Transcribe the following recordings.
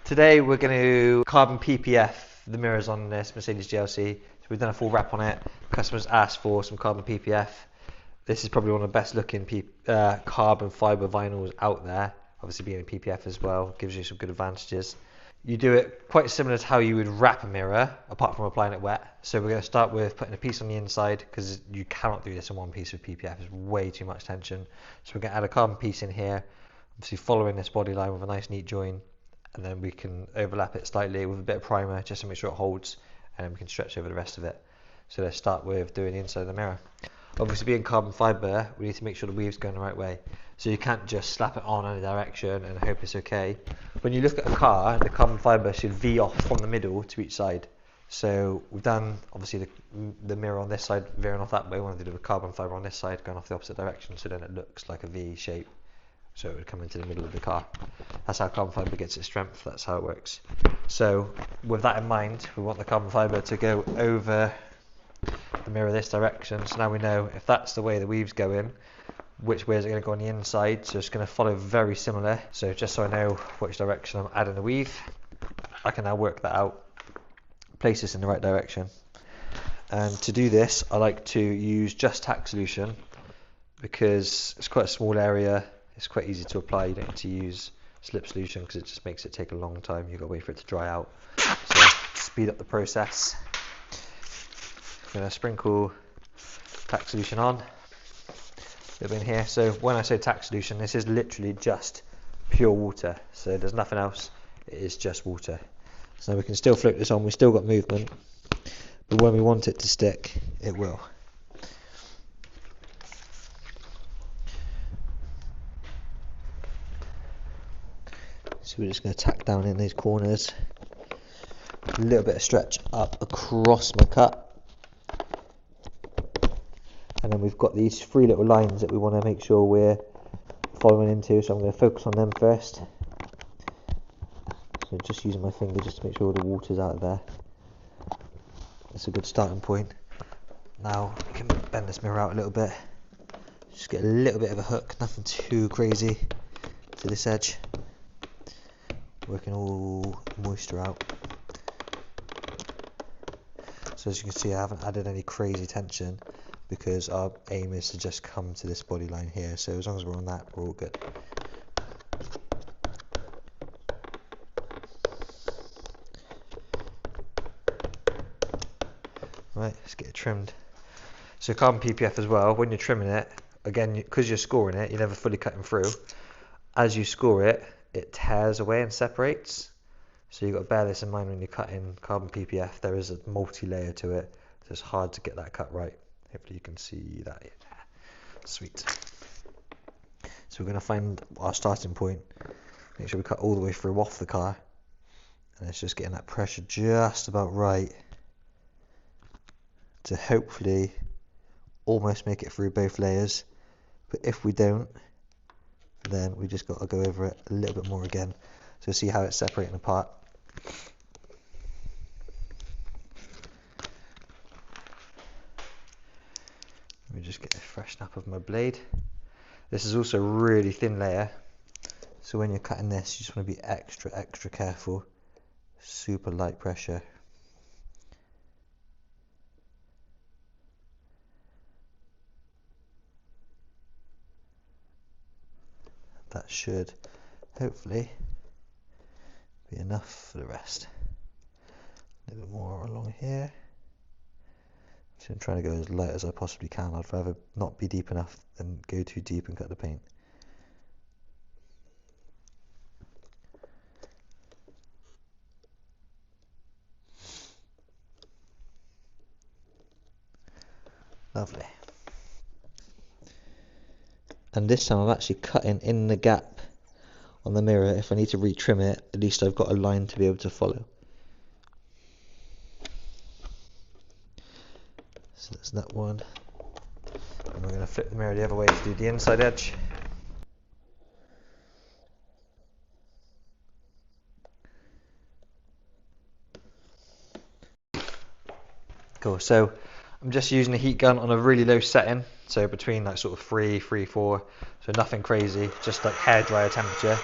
Today we're going to carbon PPF the mirrors on this Mercedes GLC. So we've done a full wrap on it. Customers asked for some carbon PPF. This is probably one of the best looking carbon fibre vinyls out there. Obviously being a PPF as well gives you some good advantages. You do it quite similar to how you would wrap a mirror, apart from applying it wet. So we're going to start with putting a piece on the inside, because you cannot do this in one piece of PPF. It's way too much tension. So we're going to add a carbon piece in here, obviously following this body line with a nice neat join. And then we can overlap it slightly with a bit of primer just to make sure it holds, and then we can stretch over the rest of it. So let's start with doing the inside of the mirror. Obviously being carbon fibre, we need to make sure the weave's going the right way. So you can't just slap it on any direction and hope it's okay. When you look at a car, the carbon fibre should V off from the middle to each side. So we've done obviously the mirror on this side veering off that way. We want to do the carbon fibre on this side going off the opposite direction, so then it looks like a V shape. So it would come into the middle of the car. That's how carbon fibre gets its strength, that's how it works. So with that in mind, we want the carbon fibre to go over the mirror this direction. So now we know if that's the way the weave's going, which way is it going to go on the inside. So it's going to follow very similar. So just so I know which direction I'm adding the weave, I can now work that out, place this in the right direction. And to do this, I like to use just tack solution, because it's quite a small area. It's quite easy to apply. You don't need to use slip solution because it just makes it take a long time. You've got to wait for it to dry out. So to speed up the process, I'm going to sprinkle tack solution on a little bit in here. So when I say tack solution, this is literally just pure water. So there's nothing else. It is just water. So we can still float this on. We've still got movement, but when we want it to stick, it will. So we're just going to tack down in these corners, a little bit of stretch up across my cut, and then we've got these three little lines that we want to make sure we're following into, so I'm going to focus on them first. So just using my finger just to make sure all the water's out of there. That's a good starting point. Now we can bend this mirror out a little bit, just get a little bit of a hook, nothing too crazy to this edge. Working all moisture out. So as you can see, I haven't added any crazy tension because our aim is to just come to this body line here. So as long as we're on that, we're all good. Right, let's get it trimmed. So carbon PPF as well, when you're trimming it, again, because you're scoring it, you're never fully cutting through. As you score it, it tears away and separates, so you've got to bear this in mind when you're cutting carbon PPF. There is a multi-layer to it, so it's hard to get that cut right. Hopefully you can see that. Sweet. So we're going to find our starting point, make sure we cut all the way through off the car, and it's just getting that pressure just about right to hopefully almost make it through both layers. But if we don't, then we just got to go over it a little bit more again. So see how it's separating apart. Let me just get a fresh snap of my blade. This is also a really thin layer, so when you're cutting this, you just want to be extra careful. Super light pressure. That should hopefully be enough for the rest. A little bit more along here. So I'm trying to go as light as I possibly can. I'd rather not be deep enough than go too deep and cut the paint. Lovely. And this time I'm actually cutting in the gap on the mirror. If I need to retrim it, at least I've got a line to be able to follow. So that's that one. And we're going to flip the mirror the other way to do the inside edge. Cool, so I'm just using the heat gun on a really low setting, so between like sort of 3, 4, so nothing crazy, just like hairdryer temperature.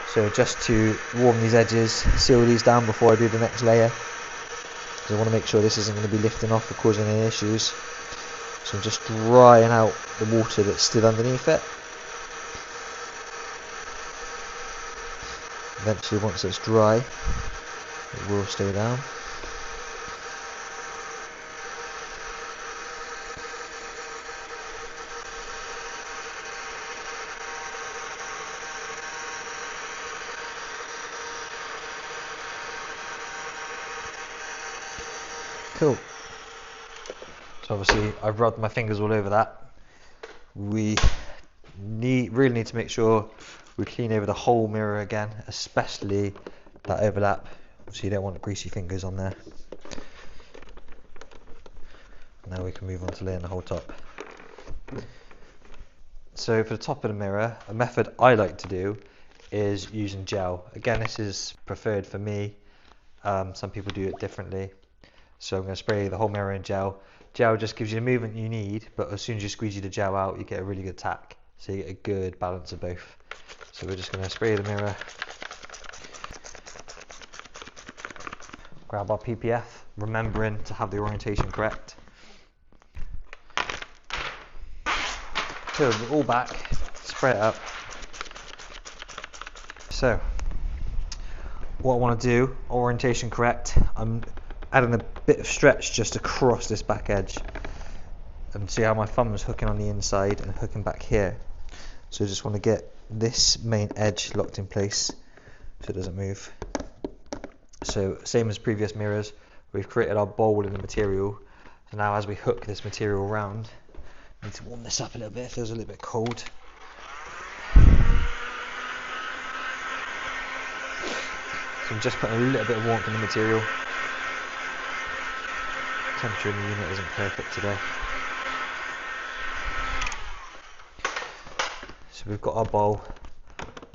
So just to warm these edges, seal these down before I do the next layer, because I want to make sure this isn't going to be lifting off or causing any issues. So I'm just drying out the water that's still underneath it. Eventually, once it's dry, it will stay down. Cool. So obviously I've rubbed my fingers all over that. We really need to make sure we clean over the whole mirror again, especially that overlap. So you don't want greasy fingers on there. Now we can move on to laying the whole top. So for the top of the mirror, a method I like to do is using gel. Again, this is preferred for me. Some people do it differently. So I'm going to spray the whole mirror in gel. Gel just gives you the movement you need, but as soon as you squeeze the gel out, you get a really good tack. So you get a good balance of both. So we're just going to spray the mirror. Grab our PPF, remembering to have the orientation correct. Peel it all back, spray it up. So, what I want to do, orientation correct, I'm adding a bit of stretch just across this back edge. And see how my thumb is hooking on the inside and hooking back here. So I just want to get this main edge locked in place so it doesn't move. So same as previous mirrors, we've created our bowl in the material. So now as we hook this material around, I need to warm this up a little bit, it feels a little bit cold. So I'm just putting a little bit of warmth in the material. Temperature in the unit isn't perfect today. So we've got our bowl.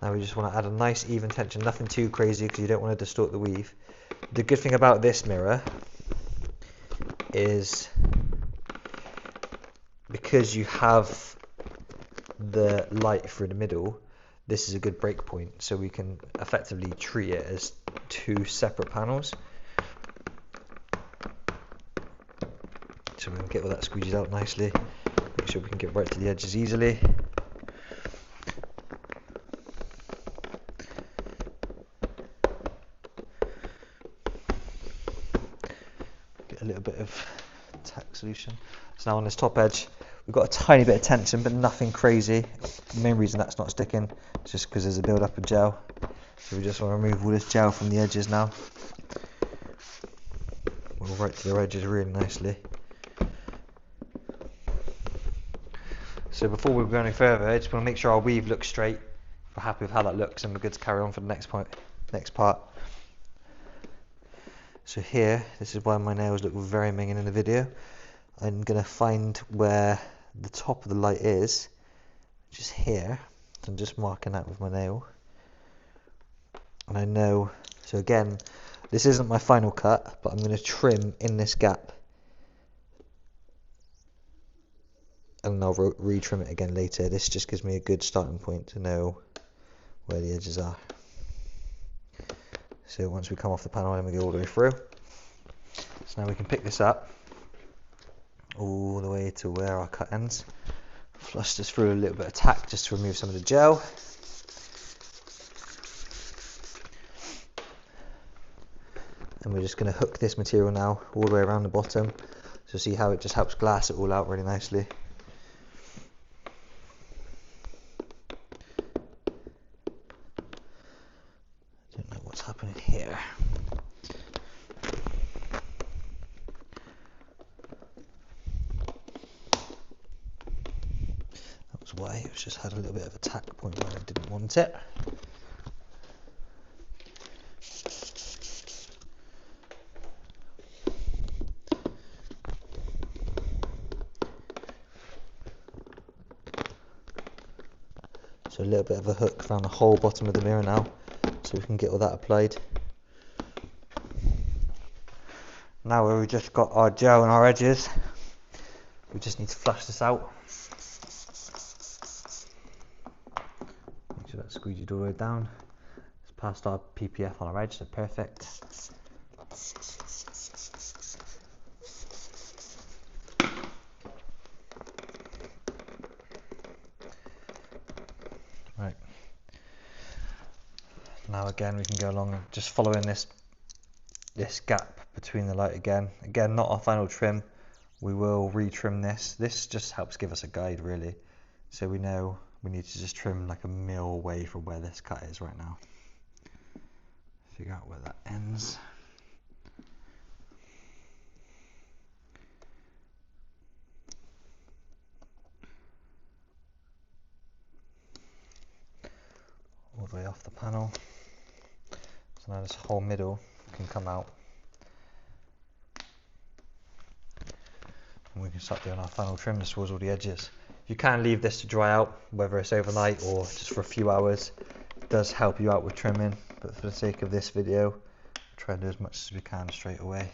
Now we just want to add a nice even tension, nothing too crazy because you don't want to distort the weave. The good thing about this mirror is because you have the light through the middle, this is a good break point, so we can effectively treat it as two separate panels. So we can get all that squeezed out nicely, make sure we can get right to the edges easily. Get a little bit of tack solution. So now on this top edge, we've got a tiny bit of tension, but nothing crazy. The main reason that's not sticking is just because there's a build up of gel. So we just want to remove all this gel from the edges now. We'll right to the edges really nicely. So before we go any further, I just want to make sure our weave looks straight. If we're happy with how that looks, and we're good to carry on for the next part. So here, this is why my nails look very minging in the video. I'm going to find where the top of the light is, which is here. So I'm just marking that with my nail. And I know, so again, this isn't my final cut, but I'm going to trim in this gap. And I'll re-trim it again later. This just gives me a good starting point to know where the edges are. So once we come off the panel, then we go all the way through. So now we can pick this up all the way to where our cut ends. Flush this through a little bit of tack just to remove some of the gel. And we're just going to hook this material now all the way around the bottom. So see how it just helps glass it all out really nicely. Don't know what's happening here. That was why it just had a little bit of a tack point where I didn't want it. So a little bit of a hook around the whole bottom of the mirror now, so we can get all that applied. Now where we've just got our gel and our edges, we just need to flush this out. Make sure that's squeegeed all the way down. passed our PPF on our edge, so perfect. Right. Now again we can go along and just following this gap between the light again. Again, not our final trim. We will retrim this. This just helps give us a guide really. So we know we need to just trim like a mil away from where this cut is right now. Figure out where that ends. All the way off the panel. So now this whole middle can come out. And we can start doing our final trim towards all the edges. You can leave this to dry out, whether it's overnight or just for a few hours. It does help you out with trimming, but for the sake of this video, try and do as much as we can straight away.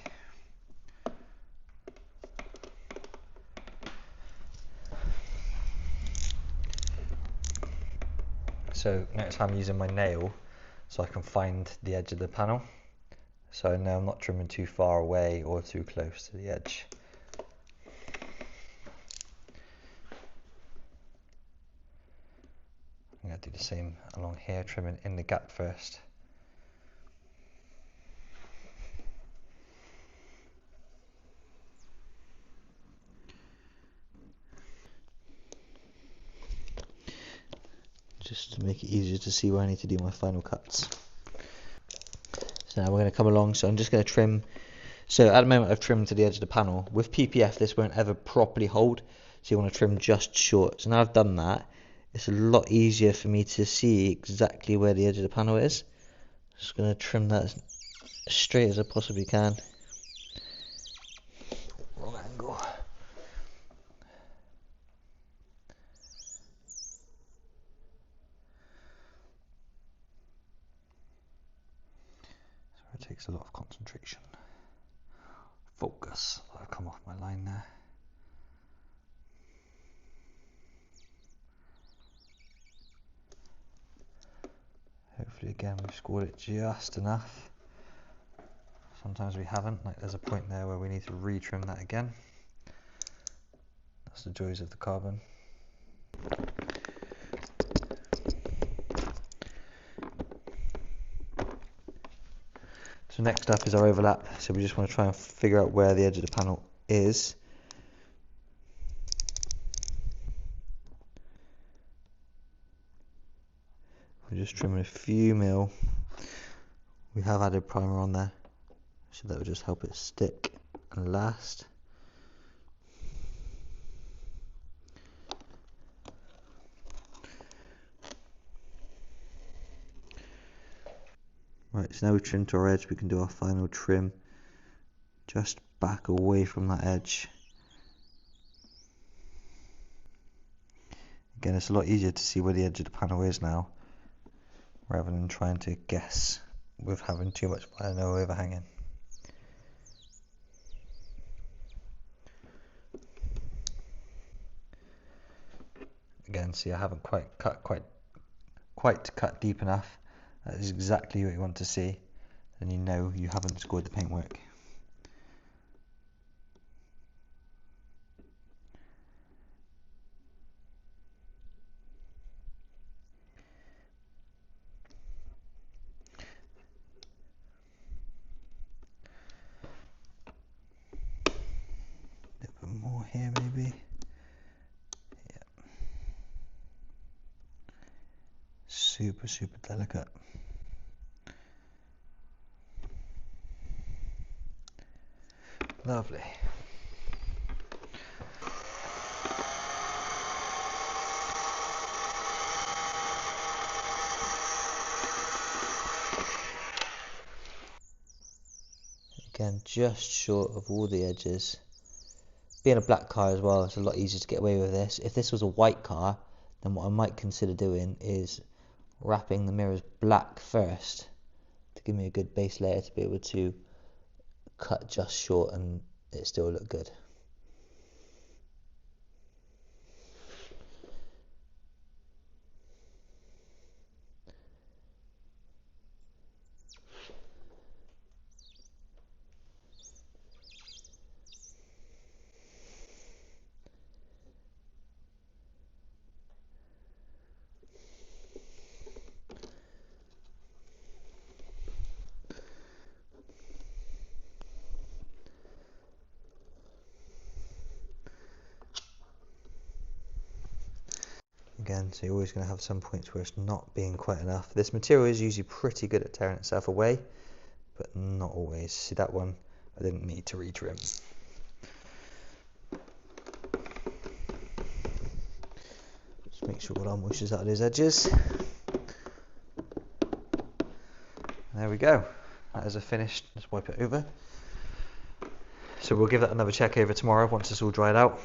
So next time I'm using my nail so I can find the edge of the panel. So I know I'm not trimming too far away or too close to the edge. I'm going to do the same along here, trimming in the gap first. Just to make it easier to see where I need to do my final cuts. So now we're going to come along, so I'm just going to trim. So at the moment I've trimmed to the edge of the panel. With PPF this won't ever properly hold, so you want to trim just short. So now I've done that, it's a lot easier for me to see exactly where the edge of the panel is. Just going to trim that as straight as I possibly can. Wrong angle. It takes a lot of concentration. Focus. I've come off my line there. Hopefully again we've scored it just enough. Sometimes we haven't, like there's a point there where we need to retrim that again. That's the joys of the carbon. So next up is our overlap, so we just want to try and figure out where the edge of the panel is. We're just trimming a few mil. We have added primer on there, so that will just help it stick and last. Right, so now we've trimmed to our edge, we can do our final trim just back away from that edge. Again, it's a lot easier to see where the edge of the panel is now, rather than trying to guess with having too much vinyl overhanging. Again, see I haven't quite cut deep enough. That is exactly what you want to see, and you know you haven't scored the paintwork. A bit more here maybe. Yeah. Super delicate. Lovely. Again, just short of all the edges. Being a black car as well, it's a lot easier to get away with this. If this was a white car, then what I might consider doing is wrapping the mirrors black first to give me a good base layer to be able to cut just short and it still look good. Again, so you're always going to have some points where it's not being quite enough. This material is usually pretty good at tearing itself away, but not always. See that one, I didn't need to retrim. Just make sure all our moisture's out of those edges. There we go. That is a finished. Let's wipe it over. So we'll give that another check over tomorrow once it's all dried out.